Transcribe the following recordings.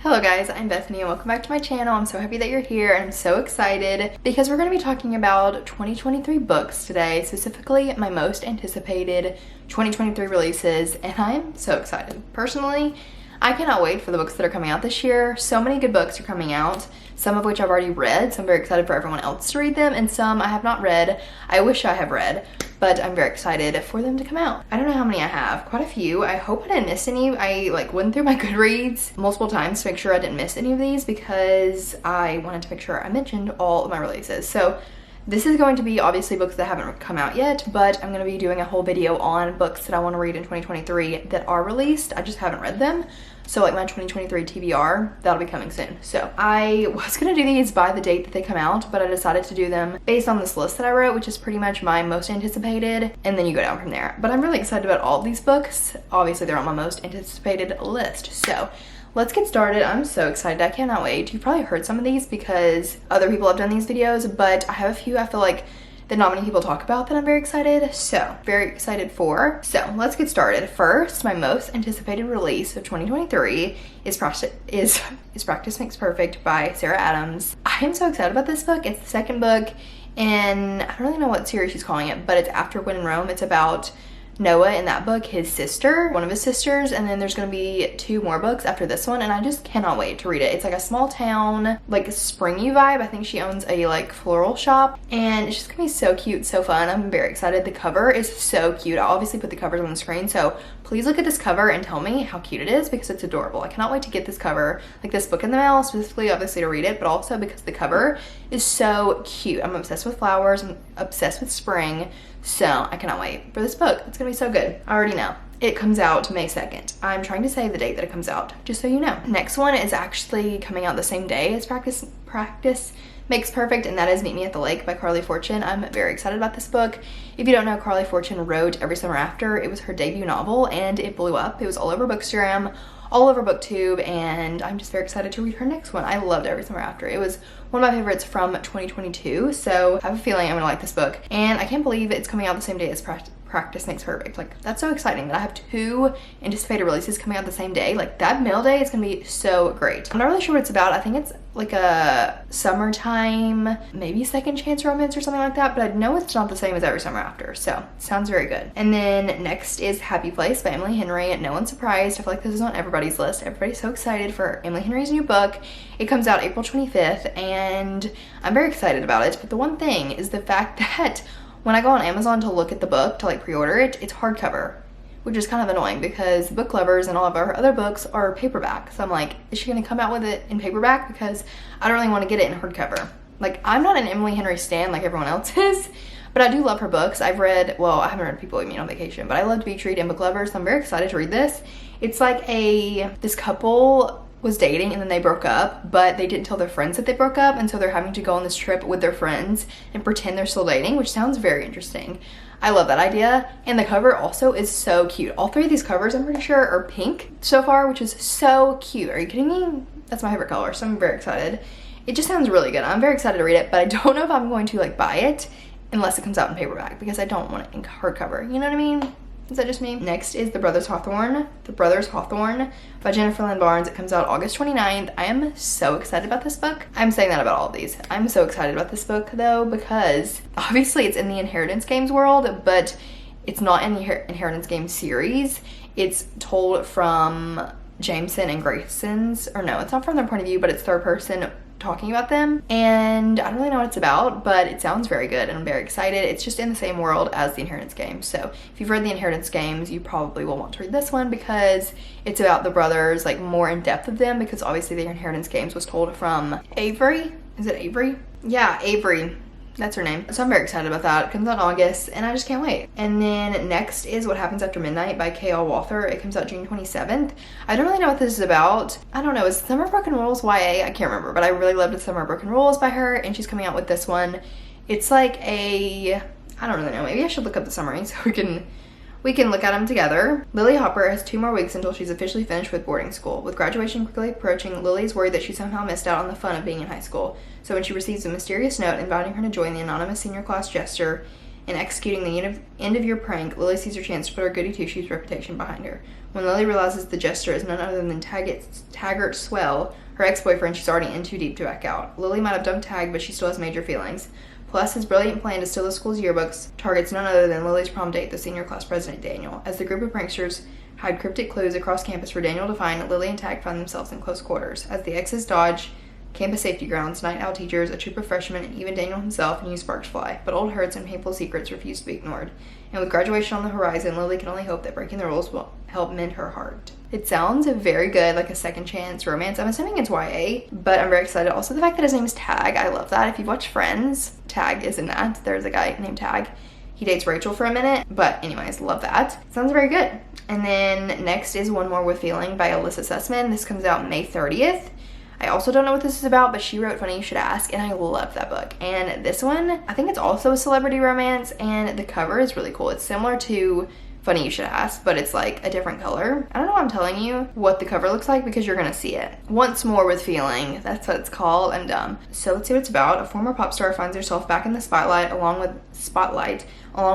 Hello guys, I'm Bethany and welcome back to my channel. I'm so happy that you're here and I'm so excited because we're going to be talking about 2023 books today, specifically my most anticipated 2023 releases, and I'm so excited. Personally, I cannot wait for the books that are coming out this year. So many good books are coming out, some of which I've already read, so I'm very excited for everyone else to read them, and some I have not read. I wish I have read, but I'm very excited for them to come out. I don't know how many I have, quite a few. I hope I didn't miss any. I went through my Goodreads multiple times to make sure I didn't miss any of these because I wanted to make sure I mentioned all of my releases. So this is going to be obviously books that haven't come out yet, but I'm going to be doing a whole video on books that I want to read in 2023 that are released. I just haven't read them. So like my 2023 TBR, that'll be coming soon. So I was gonna do these by the date that they come out, but I decided to do them based on this list that I wrote, which is pretty much my most anticipated, and then you go down from there. But I'm really excited about all of these books. Obviously they're on my most anticipated list. So let's get started. I'm so excited. I cannot wait. You've probably heard some of these because other people have done these videos, but I have a few I feel like that not many people talk about that I'm very excited. So very excited for. So let's get started. First, my most anticipated release of 2023 is Practice Makes Perfect by Sarah Adams. I am so excited about this book. It's the second book, and I don't really know what series she's calling it, but it's after When in Rome. It's about Noah in that book, his sister, one of his sisters, and then there's gonna be two more books after this one, and I just cannot wait to read it. It's like a small town, like a springy vibe. I think she owns a like floral shop, and it's just gonna be so cute, so fun. I'm very excited. The cover is so cute. I'll obviously put the covers on the screen, so please look at this cover and tell me how cute it is because it's adorable. I cannot wait to get this cover, like this book in the mail, specifically obviously to read it, but also because the cover is so cute. I'm obsessed with flowers, I'm obsessed with spring, so I cannot wait for this book. It's gonna be so good. I already know. It comes out May 2nd. I'm trying to say the date that it comes out, just so you know. Next one is actually coming out the same day as Practice Makes Perfect, and that is Meet Me at the Lake by Carly Fortune. I'm very excited about this book. If you don't know, Carly Fortune wrote Every Summer After. It was her debut novel and it blew up. It was all over Bookstagram, all over BookTube, and I'm just very excited to read her next one. I loved Every Summer After. It was one of my favorites from 2022, so I have a feeling I'm gonna like this book. And I can't believe it's coming out the same day as Practice Makes Perfect. Like, that's so exciting that I have two anticipated releases coming out the same day. Like, that mail day is gonna be so great. I'm not really sure what it's about. I think it's like a summertime, maybe second chance romance or something like that, but I know it's not the same as Every Summer After, so sounds very good. And then next is Happy Place by Emily Henry. No one's surprised. I feel like this is on everybody's list. Everybody's so excited for Emily Henry's new book. It comes out April 25th, and I'm very excited about it. But the one thing is the fact that when I go on Amazon to look at the book, to like pre-order it, it's hardcover, which is kind of annoying because Book Lovers and all of our other books are paperback. So I'm like, is she gonna come out with it in paperback? Because I don't really want to get it in hardcover. Like, I'm not an Emily Henry stan like everyone else is, but I do love her books. I've read, well, I haven't read People We Meet on Vacation, but I love Beach Read and Book Lovers, so I'm very excited to read this. It's like this couple was dating and then they broke up, but they didn't tell their friends that they broke up, and so they're having to go on this trip with their friends and pretend they're still dating, which sounds very interesting. I love that idea, and the cover also is so cute. All three of these covers, I'm pretty sure, are pink so far, which is so cute. Are you kidding me? That's my favorite color, so I'm very excited. It just sounds really good. I'm very excited to read it, but I don't know if I'm going to like buy it unless it comes out in paperback because I don't want it in hardcover. You know what I mean? Is that just me? Next is The Brothers Hawthorne by Jennifer Lynn Barnes. It comes out August 29th. I am so excited about this book. I'm saying that about all of these. I'm so excited about this book though because obviously it's in the Inheritance Games world, but it's not in the Inheritance Games series. It's told from Jameson and Grayson's, or no, it's not from their point of view, but it's third person talking about them, and I don't really know what it's about, but it sounds very good and I'm very excited. It's just in the same world as the Inheritance Games, so if you've read the Inheritance Games, you probably will want to read this one because it's about the brothers, like more in depth of them, because obviously the Inheritance Games was told from Avery. Is it Avery? Yeah, Avery. That's her name. So I'm very excited about that. It comes out in August and I just can't wait. And then next is What Happens After Midnight by K.L. Walther. It comes out June 27th. I don't really know what this is about. I don't know. Is Summer Broken Rules YA? I can't remember, but I really loved Summer Broken Rules by her, and she's coming out with this one. It's like I don't really know. Maybe I should look up the summary so we can look at them together. Lily Hopper has 2 more weeks until she's officially finished with boarding school. With graduation quickly approaching, Lily is worried that she somehow missed out on the fun of being in high school. So when she receives a mysterious note inviting her to join the anonymous senior class jester In executing the end-of-year prank, Lily sees her chance to put her goody two-shoes reputation behind her. When Lily realizes the jester is none other than Taggart Swell, her ex-boyfriend, she's already in too deep to back out. Lily might have dumped Tag, but she still has major feelings. Plus, his brilliant plan to steal the school's yearbooks targets none other than Lily's prom date, the senior class president, Daniel. As the group of pranksters hide cryptic clues across campus for Daniel to find, Lily and Tag find themselves in close quarters. As the exes dodge campus safety grounds, night owl teachers, a troop of freshmen, and even Daniel himself, new sparks fly. But old hurts and painful secrets refuse to be ignored. And with graduation on the horizon, Lily can only hope that breaking the rules will help mend her heart. It sounds very good, like a second chance romance. I'm assuming it's YA, but I'm very excited. Also, the fact that his name is Tag, I love that. If you've watched Friends, Tag is in that. There's a guy named Tag. He dates Rachel for a minute, but anyways, love that. Sounds very good. And then next is One More with Feeling by Alyssa Sussman. This comes out May 30th. I also don't know what this is about, but she wrote Funny You Should Ask, and I love that book. And this one, I think it's also a celebrity romance, and the cover is really cool. It's similar to Funny You Should Ask, but it's like a different color. I don't know why I'm telling you what the cover looks like because you're gonna see it. Once More with Feeling, that's what it's called. And so let's see what it's about. A former pop star finds herself back in the spotlight along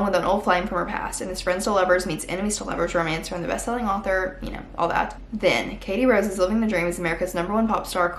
with an old flame from her past, and this friends to lovers meets enemies to lovers romance from the best-selling author, you know, all that. Then Katie Rose is living the dream as America's #1 pop star,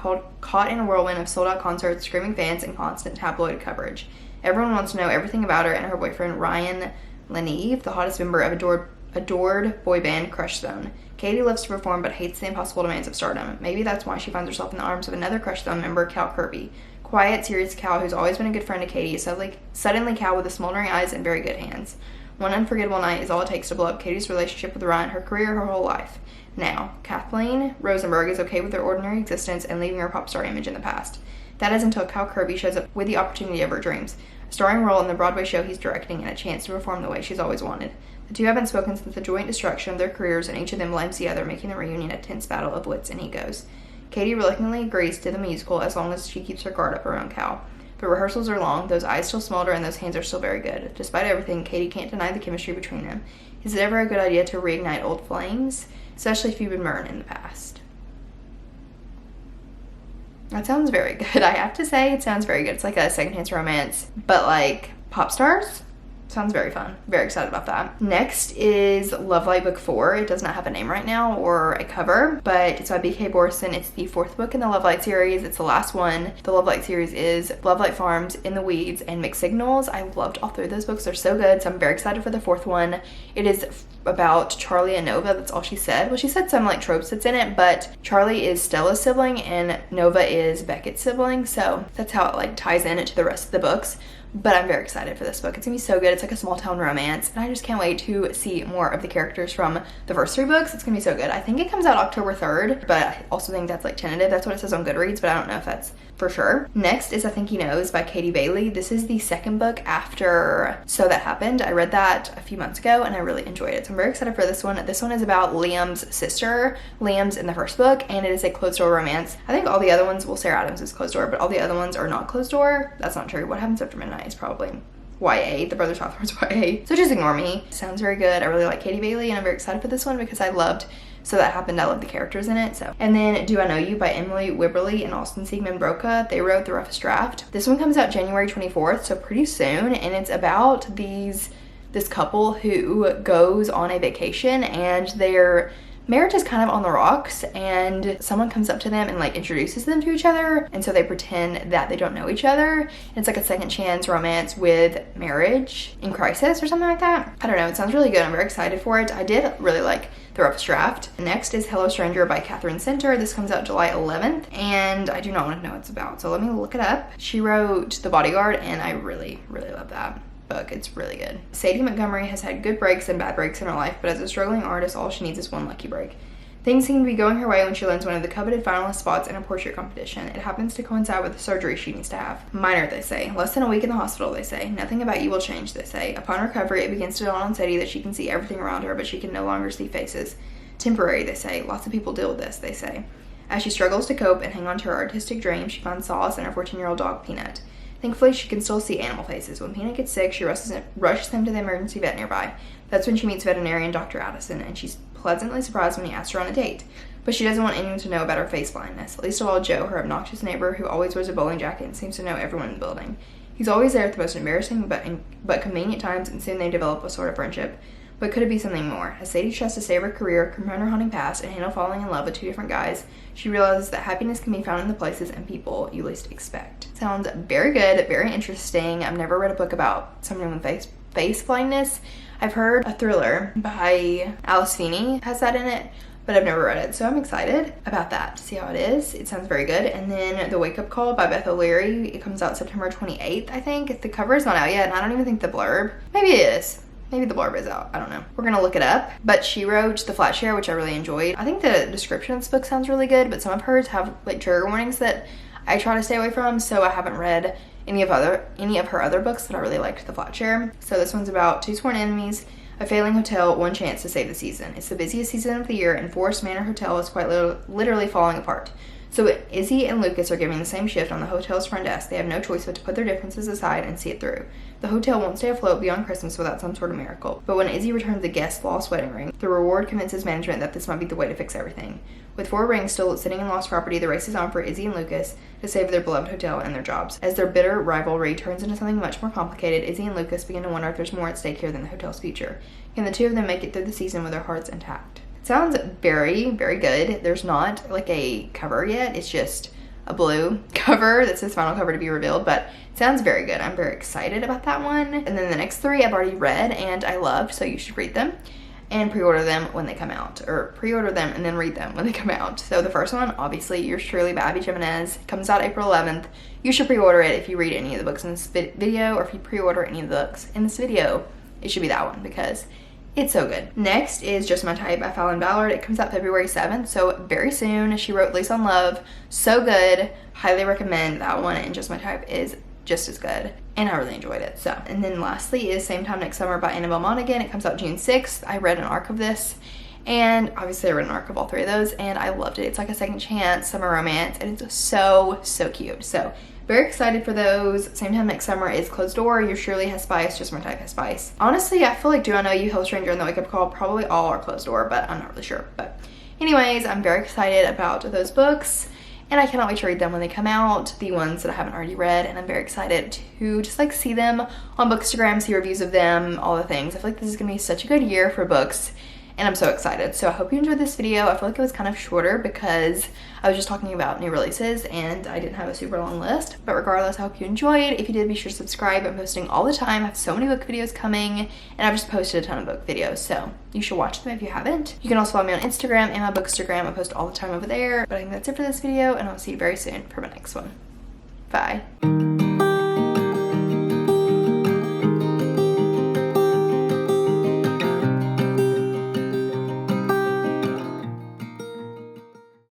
caught in a whirlwind of sold-out concerts, screaming fans, and constant tabloid coverage. Everyone wants to know everything about her, and her boyfriend Ryan Leneve, the hottest member of adored boy band Crush Zone. Katie loves to perform but hates the impossible demands of stardom. Maybe that's why she finds herself in the arms of another Crush Zone member, Cal Kirby. Quiet, serious Cal, who's always been a good friend to Katie, is suddenly Cal with the smoldering eyes and very good hands. One unforgettable night is all it takes to blow up Katie's relationship with Ryan, her career, her whole life. Now, Kathleen Rosenberg is okay with her ordinary existence and leaving her pop star image in the past. That is until Cal Kirby shows up with the opportunity of her dreams, a starring role in the Broadway show he's directing, and a chance to perform the way she's always wanted. The two haven't spoken since the joint destruction of their careers, and each of them blames the other, making the reunion a tense battle of wits and egos. Katie reluctantly agrees to the musical as long as she keeps her guard up around Cal. But rehearsals are long, those eyes still smolder, and those hands are still very good. Despite everything, Katie can't deny the chemistry between them. Is it ever a good idea to reignite old flames? Especially if you've been burned in the past. That sounds very good. I have to say, it sounds very good. It's like a second chance romance, but like pop stars? Sounds very fun. Very excited about that. Next is Love Light Book 4. It does not have a name right now or a cover, but it's by B.K. Borson. It's the 4th book in the Love Light series. It's the last one. The Love Light series is Love Light Farms, In the Weeds, and Mixed Signals. I loved all 3 of those books. They're so good, so I'm very excited for the 4th one. It is about Charlie and Nova. That's all she said. Well, she said some like tropes that's in it, but Charlie is Stella's sibling and Nova is Beckett's sibling, so that's how it like ties in to the rest of the books. But I'm very excited for this book. It's gonna be so good. It's like a small town romance, and I just can't wait to see more of the characters from the first 3 books. It's gonna be so good. I think it comes out October 3rd, but I also think that's like tentative. That's what it says on Goodreads, but I don't know if that's for sure. Next is I Think He Knows by Katie Bailey. This is the 2nd book after So That Happened. I read that a few months ago and I really enjoyed it. So I'm very excited for this one. This one is about Liam's sister. Liam's in the first book, and it is a closed door romance. I think all the other ones, well, Sarah Adams is closed door, but all the other ones are not closed door. That's not true. What Happens After Midnight is probably YA. The Brothers Hawthorne's YA. So just ignore me. Sounds very good. I really like Katie Bailey, and I'm very excited for this one because I loved So That Happened. I love the characters in it. So, and then Do I Know You by Emily Wibberley and Austin Siegman Broca. They wrote The Roughest Draft. This one comes out January 24th, so pretty soon, and it's about this couple who goes on a vacation and their marriage is kind of on the rocks, and someone comes up to them and like introduces them to each other, and so they pretend that they don't know each other. And it's like a second chance romance with marriage in crisis or something like that. I don't know, it sounds really good. I'm very excited for it. I did really like The Roughest Draft. Next is Hello Stranger by Catherine Center. This comes out July 11th, and I do not want to know what it's about, so let me look it up. She wrote The Bodyguard, and I really love that book. It's really good. Sadie Montgomery has had good breaks and bad breaks in her life, but as a struggling artist, all she needs is one lucky break. Things seem to be going her way when she lands one of the coveted finalist spots in a portrait competition. It happens to coincide with the surgery she needs to have. Minor, they say. Less than a week in the hospital, they say. Nothing about you will change, they say. Upon recovery, it begins to dawn on Sadie that she can see everything around her, but she can no longer see faces. Temporary, they say. Lots of people deal with this, they say. As she struggles to cope and hang on to her artistic dream, she finds solace in her 14-year-old dog, Peanut. Thankfully, she can still see animal faces. When Peanut gets sick, she rushes him to the emergency vet nearby. That's when she meets veterinarian Dr. Addison, and she's pleasantly surprised when he asks her on a date. But she doesn't want anyone to know about her face blindness, least of all Joe, her obnoxious neighbor who always wears a bowling jacket and seems to know everyone in the building. He's always there at the most embarrassing but convenient times, and soon they develop a sort of friendship. But could it be something more? As Sadie tries to save her career, confront her haunting past, and handle falling in love with two different guys, she realizes that happiness can be found in the places and people you least expect. Sounds very good, very interesting. I've never read a book about someone with face blindness. I've heard a thriller by Alice Feeney has that in it, but I've never read it. So I'm excited about that to see how it is. It sounds very good. And then The Wake Up Call by Beth O'Leary. It comes out September 28th, I think. The cover is not out yet, and I don't even think the blurb. Maybe it is. Maybe the blurb is out. I don't know. We're gonna look it up. But she wrote The Flat Share, which I really enjoyed. I think the description of this book sounds really good, but some of hers have like trigger warnings that I try to stay away from, so I haven't read any of her other books, but I really liked The Flat Share. So this one's about two sworn enemies, a failing hotel, one chance to save the season. It's the busiest season of the year, and Forest Manor Hotel is quite literally falling apart. So Izzy and Lucas are giving the same shift on the hotel's front desk. They have no choice but to put their differences aside and see it through. The hotel won't stay afloat beyond Christmas without some sort of miracle. But when Izzy returns the guest's lost wedding ring, the reward convinces management that this might be the way to fix everything. With 4 rings still sitting in lost property, the race is on for Izzy and Lucas to save their beloved hotel and their jobs. As their bitter rivalry turns into something much more complicated, Izzy and Lucas begin to wonder if there's more at stake here than the hotel's future. Can the two of them make it through the season with their hearts intact? It sounds very, very good. There's not like a cover yet. It's just a blue cover that says final cover to be revealed, but it sounds very good. I'm very excited about that one. And then the next 3 I've already read and I loved, so you should read them and pre-order them when they come out, or pre-order them and then read them when they come out. So the first one, obviously, Yours Truly by Abby Jimenez, comes out April 11th. You should pre-order it if you read any of the books in this video, or if you pre-order any of the books in this video, it should be that one because it's so good. Next is Just My Type by Fallon Ballard. It comes out February 7th, so very soon. She wrote Lease on Love. So good. Highly recommend that one, and Just My Type is just as good, and I really enjoyed it. So, and then lastly is Same Time Next Summer by Annabelle Monaghan. It comes out June 6th. I read an arc of this, and obviously I read an arc of all 3 of those, and I loved it. It's like a second chance summer romance, and it's so cute. So very excited for those. Same Time Next Summer is Closed Door. Yours Truly has Spice. Just My Type has Spice. Honestly, I feel like Do I Know You, Hill Stranger, and The Wake Up Call probably all are Closed Door, but I'm not really sure. But anyways, I'm very excited about those books, and I cannot wait to read them when they come out, the ones that I haven't already read, and I'm very excited to just like see them on Bookstagram, see reviews of them, all the things. I feel like this is gonna be such a good year for books, and I'm so excited. So I hope you enjoyed this video. I feel like it was kind of shorter because I was just talking about new releases and I didn't have a super long list. But regardless, I hope you enjoyed. If you did, be sure to subscribe. I'm posting all the time. I have so many book videos coming, and I've just posted a ton of book videos, so you should watch them if you haven't. You can also follow me on Instagram and my Bookstagram. I post all the time over there. But I think that's it for this video, and I'll see you very soon for my next one. Bye.